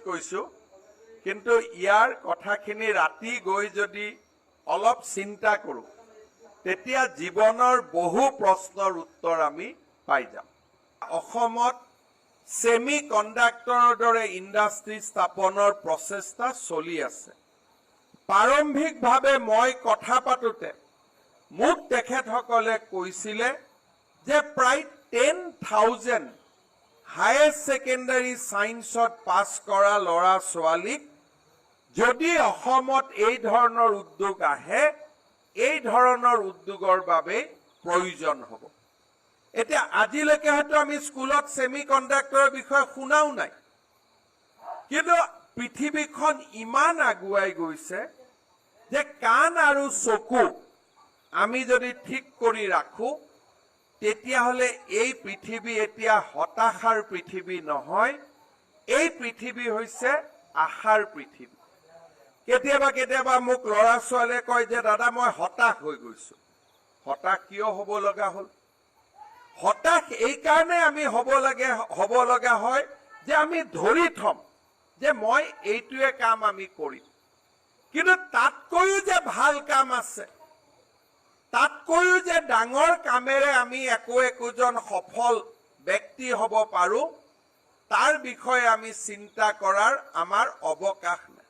কৈছো কিন্তু ইয়াৰ কথাখিনি ৰাতি গৈ যদি অলপ চিন্তা কৰো তেতিয়া জীৱনৰ বহু প্ৰশ্নৰ উত্তৰ আমি পাই যাম। অসমত সেমি কণ্ডাক্টৰৰ দৰে ইণ্ডাষ্ট্ৰী স্থাপনৰ প্ৰচেষ্টা চলি আছে। প্ৰাৰম্ভিকভাৱে মই কথা পাতোতে মোক তেখেতসকলে কৈছিলে যে প্ৰায় 10,000 হায়াৰ ছেকেণ্ডাৰী সায়েন্সত পাছ কৰা ল'ৰা ছোৱালীক যদি অসমত এই ধৰণৰ উদ্যোগ আহে এই ধৰণৰ উদ্যোগৰ বাবে প্ৰয়োজন হ'ব। এতিয়া আজিলৈকে হয়তো আমি স্কুলত সেমি কণ্ডাক্টৰৰ বিষয়ে শুনাও নাই, কিন্তু পৃথিৱীখন ইমান আগুৱাই গৈছে যে কাণ আৰু চকু আমি যদি ঠিক কৰি ৰাখো তেতিয়াহ'লে এই পৃথিৱী এতিয়া হতাশাৰ পৃথিৱী নহয়, এই পৃথিৱী হৈছে আশাৰ পৃথিৱী। কেতিয়াবা কেতিয়াবা মোক ল'ৰা ছোৱালীয়ে কয় যে দাদা মই হতাশ হৈ গৈছো। হতাশ কিয় হ'ব লগা হ'ল? হতাশ এই কাৰণে আমি হ'ব লগা হয় যে আমি ধৰি থম যে মই এইটোৱে কাম আমি কৰিম, কিন্তু তাতকৈও যে ভাল কাম আছে, তাতকৈও যে ডাঙৰ কামেৰে আমি একোজন সফল ব্যক্তি হ'ব পাৰো তাৰ বিষয়ে আমি চিন্তা কৰাৰ আমাৰ অৱকাশ নাই।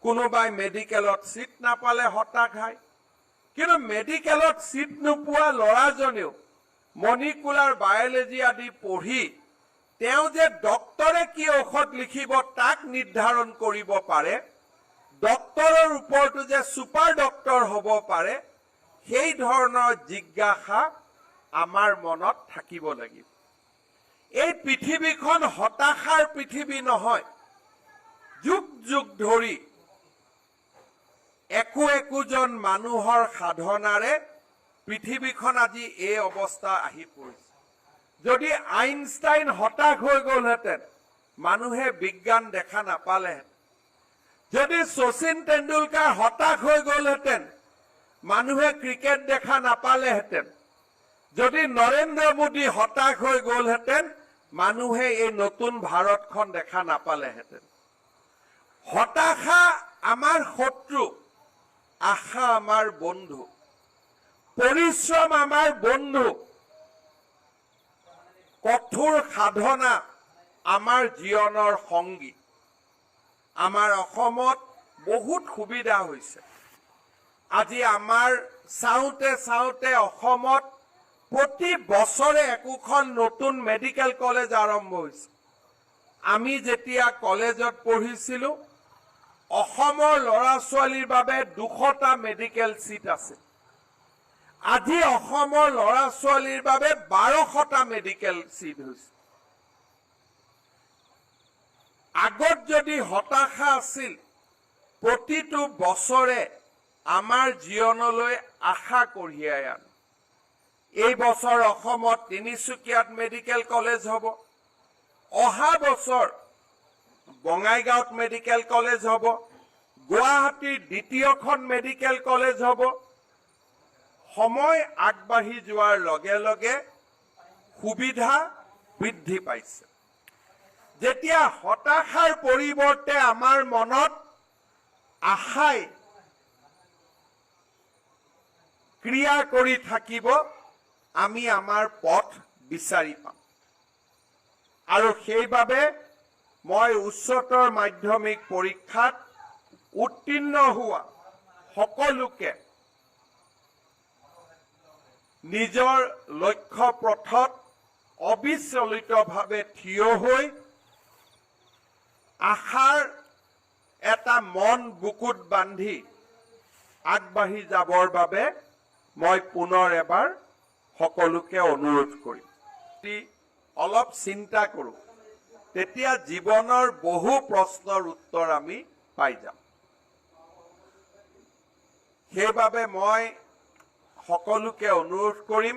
কোনোবাই মেডিকেলত সিট নাপালে হতাশ হয়, কিন্তু মেডিকেলত সিট নোপোৱা ল'ৰাজনেও মলিকুলাৰ বায়'লজি আদি পঢ়ি তেওঁ যে ডক্টৰে কি ঔষধ লিখিব তাক নিৰ্ধাৰণ কৰিব পাৰে, ডক্টৰৰ ওপৰতো যে ছুপাৰ ডক্টৰ হ'ব পাৰে, সেই ধৰণৰ জিজ্ঞাসা আমাৰ মনত থাকিব লাগিব। এই পৃথিৱীখন হতাশাৰ পৃথিৱী নহয়। যুগ যুগ ধৰি একোজন মানুহৰ সাধনাৰে পৃথিৱীখন আজি এই অৱস্থা আহি পৰিছে। যদি আইনষ্টাইন হতাশ হৈ গ'লহেঁতেন মানুহে বিজ্ঞান দেখা নাপালেহেঁতেন। যদি শচীন তেণ্ডুলকাৰ হতাশ হৈ গ'লহেঁতেন মানুহে ক্ৰিকেট দেখা নাপালেহেঁতেন। যদি নৰেন্দ্ৰ মোদী হতাশ হৈ গ'লহেঁতেন মানুহে এই নতুন ভাৰতখন দেখা নাপালেহেঁতেন। হতাশা আমাৰ শত্ৰু, আশা আমাৰ বন্ধু, পৰিশ্ৰম আমাৰ বন্ধু, কঠোৰ সাধনা আমাৰ জীৱনৰ সংগী। আমাৰ অসমত বহুত সুবিধা হৈছে। আজি আমাৰ চাওঁতে চাওঁতে অসমত প্ৰতি বছৰে একোখন নতুন মেডিকেল কলেজ আৰম্ভ হৈছে। আমি যেতিয়া কলেজত পঢ়িছিলো অসমৰ ল'ৰা ছোৱালীৰ বাবে 200টা মেডিকেল সিট আছে। আজি অসমৰ ল'ৰা ছোৱালীৰ বাবে 1200টা মেডিকেল সিট হৈছে। আগত যদি হতাশা আছিল প্ৰতিটো বছৰে আমাৰ জীৱনলৈ আশা কঢ়িয়াই আনে। এই বছৰ অসমত তিনিচুকীয়াত মেডিকেল কলেজ হ'ব, অহা বছৰ বঙাইগাঁৱত মেডিকেল কলেজ হ'ব, গুৱাহাটীৰ দ্বিতীয়খন মেডিকেল কলেজ হ'ব। সময় আগবাঢ়ি যোৱাৰ লগে লগে সুবিধা বৃদ্ধি পাইছে। যেতিয়া হতাশাৰ পৰিৱৰ্তে আমাৰ মনত আশাই ক্ৰিয়া কৰি থাকিব আমি আমাৰ পথ বিচাৰি পাম। আৰু সেইবাবে মই উচ্চতৰ মাধ্যমিক পৰীক্ষাত উত্তীৰ্ণ হোৱা সকলোকে নিজৰ লক্ষ্য পথত অবিচলিতভাৱে থিয় হৈ আশাৰ এটা মন বুকুত বান্ধি আগবাঢ়ি যাবৰ বাবে মই পুনৰ এবাৰ সকলোকে অনুৰোধ কৰিম। অলপ চিন্তা কৰো তেতিয়া জীৱনৰ বহু প্ৰশ্নৰ উত্তৰ আমি পাই যাম। সেইবাবে মই সকলোকে অনুৰোধ কৰিম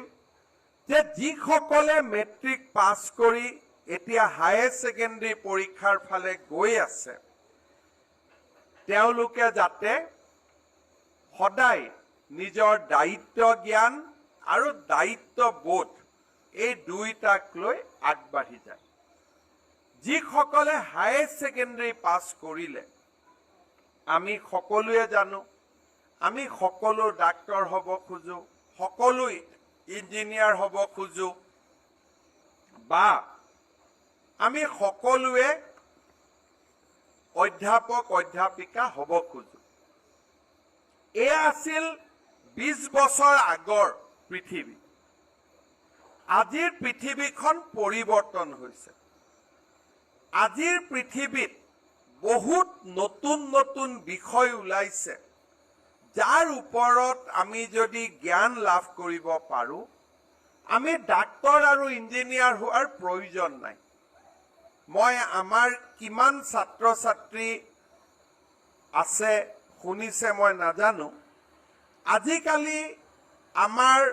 যে যিসকলে মেট্ৰিক পাছ কৰি এতিয়া হায়াৰ ছেকেণ্ডাৰী পৰীক্ষাৰ ফালে গৈ আছে তেওঁলোকে যাতে সদায় নিজৰ দায়িত্ব জ্ঞান আৰু দায়িত্ববোধ এই দুইটাক লৈ আগবাঢ়ি যায়। যিসকলে হায়াৰ ছেকেণ্ডাৰী পাছ কৰিলে আমি সকলোৱে জানো আমি সকলো ডাক্তৰ হ'ব খোজো সকলো ইঞ্জিনিয়াৰ হ'ব খোজো বা আমি সকলোৱে অধ্যাপক অধ্যাপিকা হ'ব খোজো এয়া আছিল 20 বছৰ আগৰ পৃথিৱী আজিৰ পৃথিৱীখন পৰিৱৰ্তন হৈছে আজিৰ পৃথিৱীত বহুত নতুন নতুন বিষয় ওলাইছে যাৰ ওপৰত আমি যদি জ্ঞান লাভ কৰিব পাৰো আমি ডাক্তৰ আৰু ইঞ্জিনিয়াৰ হোৱাৰ প্ৰয়োজন নাই মই আমাৰ কিমান ছাত্ৰ ছাত্ৰী আছে শুনিছে মই নাজানো আজিকালি আমাৰ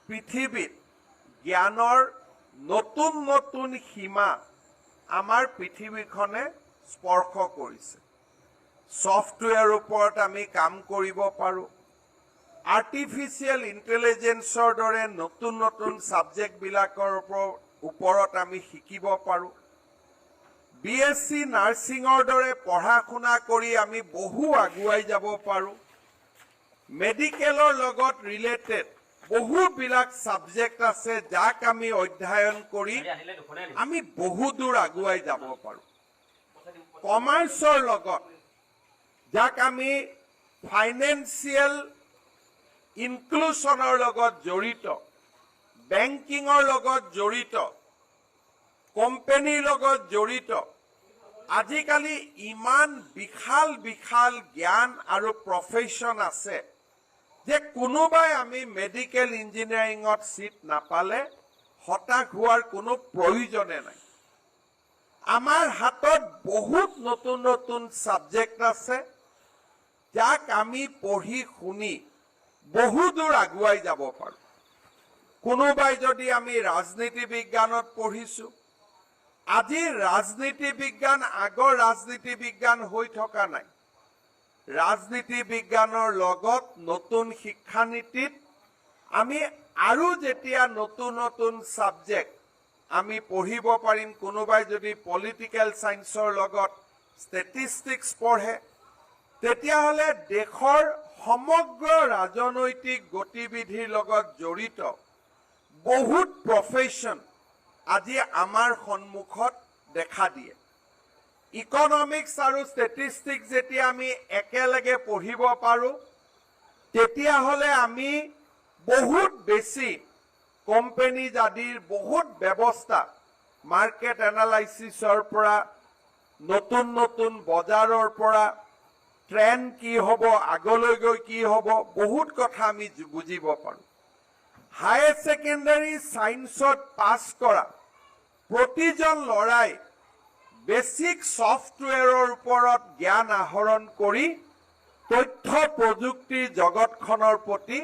পৃথিৱীত জ্ঞানৰ নতুন নতুন সীমা আমাৰ পৃথিৱীখনে স্পৰ্শ কৰিছে সফটৱেৰ ওপৰত আমি কাম কৰিব পাৰো আৰ্টিফিচিয়েল ইন্টেলিজেন্সৰ দৰে নতুন নতুন সাবজেক্ট বিলাকৰ ওপৰত আমি শিকিব পাৰো বিএসসি নাৰ্ছিঙৰ দৰে পঢ়া শুনা কৰি আমি বহু আগুৱাই যাব পাৰো মেডিকেলৰ লগত ৰিলেটেড বহু বিলাক সাবজেক্ট আছে যাক আমি অধ্যয়ন কৰি আমি বহু দূৰ আগুৱাই যাব পাৰো কমাৰ্চৰ লগত যাক আমি ফাইনেন্সিয়েল ইনক্লুশনৰ লগত জড়িত বেংকিংৰ লগত জড়িত কোম্পানীৰ লগত জড়িত আজিকালি ইমান বিশাল বিশাল জ্ঞান আৰু প্ৰফেশন আছে যে কোনোবাই আমি মেডিকেল ইঞ্জিনিয়াৰিঙত সিট নাপালে হতাশ হোৱাৰ কোনো প্ৰয়োজনে নাই আমাৰ হাতত বহুত নতুন নতুন সাবজেক্ট আছে যাক আমি পঢ়ি শুনি বহু দূৰ আগুৱাই যাব পাৰো কোনোবাই যদি আমি ৰাজনীতি বিজ্ঞানত পঢ়িছো আজি ৰাজনীতি বিজ্ঞান আগৰ ৰাজনীতি বিজ্ঞান হৈ থকা নাই ৰাজনীতি বিজ্ঞানৰ লগত নতুন শিক্ষানীতিত আমি আৰু যেতিয়া নতুন নতুন সাবজেক্ট আমি পঢ়িব পাৰিম কোনোবাই যদি পলিটিক্যাল সায়েন্সৰ লগত ষ্টেটিষ্টিক্স পঢ়ে তেতিয়াহলে দেশৰ সমগ্ৰ ৰাজনৈতিক গতিবিধিৰ লগত জড়িত বহুত প্ৰফেশন আজি আমাৰ সন্মুখত দেখা দিয়ে ইকনমিক্স আৰু ষ্টেটিষ্টিক্স যেতিয়া আমি একেলগে পঢ়িব পাৰো তেতিয়াহলে আমি বহুত বেছি কোম্পানী আদিৰ বহুত ব্যৱস্থা মাৰ্কেট এনালাইসিসৰ পৰা নতুন নতুন বজাৰৰ পৰা ট্ৰেন্ড কি হ'ব আগলৈ গৈ কি হ'ব বহুত কথা আমি বুজিব পাৰো হায়াৰ ছেকেণ্ডাৰী সায়েন্সত পাছ কৰা প্ৰতিজন লৰাই বেসিক সফটৱেৰৰ ওপৰত জ্ঞান আহৰণ কৰি তথ্য প্ৰযুক্তিৰ জগতখনৰ প্ৰতি